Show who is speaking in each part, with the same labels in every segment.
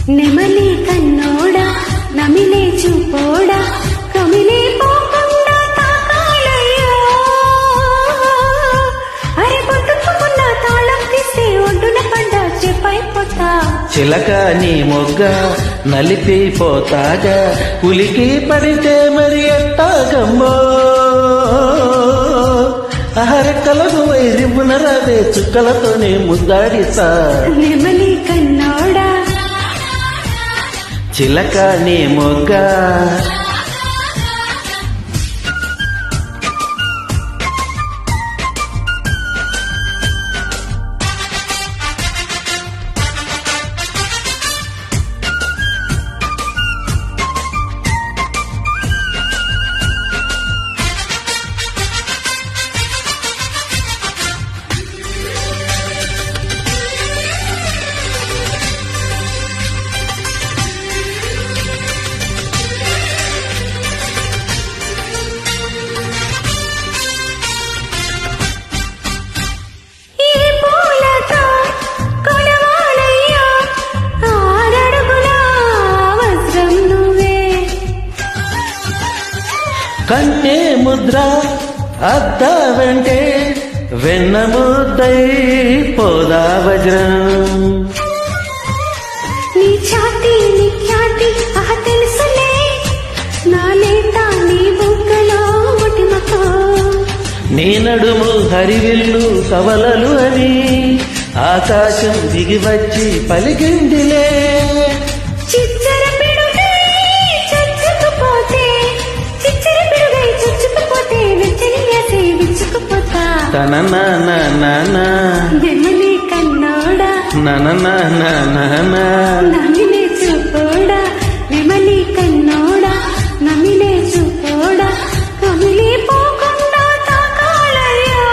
Speaker 1: నెమలి కన్నోడా నమిలే చూపోడా కమిలే పోకుండా తాకాలయ్యా అరే పొట్టుకున్న తాళం తీస్తే ఒడ్డున పడ్డా చెప్పైపోతా
Speaker 2: చిలక నీ మొగ్గ నలిపిపోతాగా ఉలికి పడితే మరి ఎట్టాగమ్మో ఆహారెక్కలకు వైరిమున రావే చుక్కలతోనే ముద్దాడిస్తా
Speaker 1: నెమలి కన్నోడా
Speaker 2: చిలక నీ మొగ్గ కన్నే ముద్ర అద్దావంటే వెన్న ముద్దై పోదా వజ్రం
Speaker 1: నీ ఛాతి నీ ఖ్యాతి తెలుసులే నా లేత నీ బుగ్గలో ఒటిమతో
Speaker 2: నీ నడుము హరివిల్లు కవలలు అని ఆకాశం దిగి వచ్చి పలికిందిలే
Speaker 1: చిచ్చర పిడుగై చచ్చుకుపోతే చిచ్చర పిడుగై చచ్చుకుపోతే వెచ్చని వేసే విచ్చుకుపోతా
Speaker 2: తన నానా
Speaker 1: నెమలి కన్నోడా నమిలే చూపోడా నెమలి కన్నోడా నమిలే చూపోడా కమిలే పోకుండా తాకాలయ్యా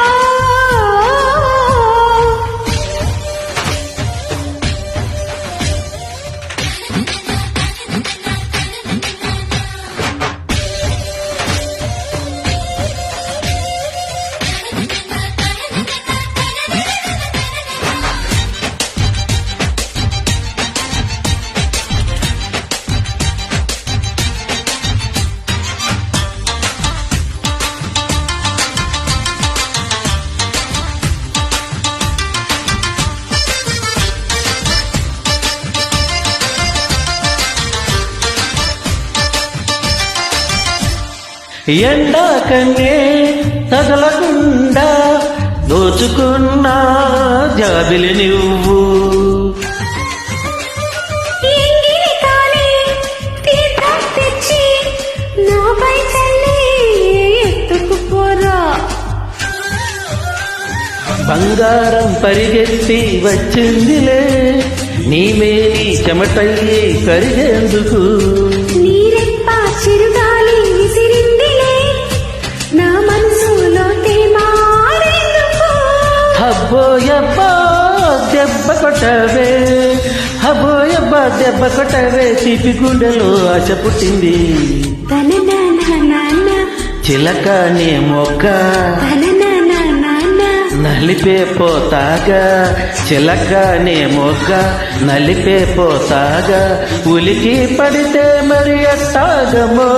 Speaker 2: ఎండా కన్నే తగలకుండా దోచుకున్న జాబిలి నువ్వు బంగారం పరిగెత్తి వచ్చిందిలే నీమేని చెమటయ్యే కరిగేందుకు
Speaker 1: నీరెప్ప చిరుగాలి విసిరిందిలే నా మనసులో తేమారేందుకు
Speaker 2: హబ్బోయబ్బా దెబ్బ కొట్టవే హబ్బోయబ్బా దెబ్బ కొట్టవే తీపి గుండెలో ఆశ పుట్టింది
Speaker 1: తన
Speaker 2: చిలక నీ మొగ్గ
Speaker 1: తన
Speaker 2: నలిపే పోతాగా చిలక నీ మొగ్గ నలిపే పోతాగా ఉలికి పడితే మరి ఎట్టాగమో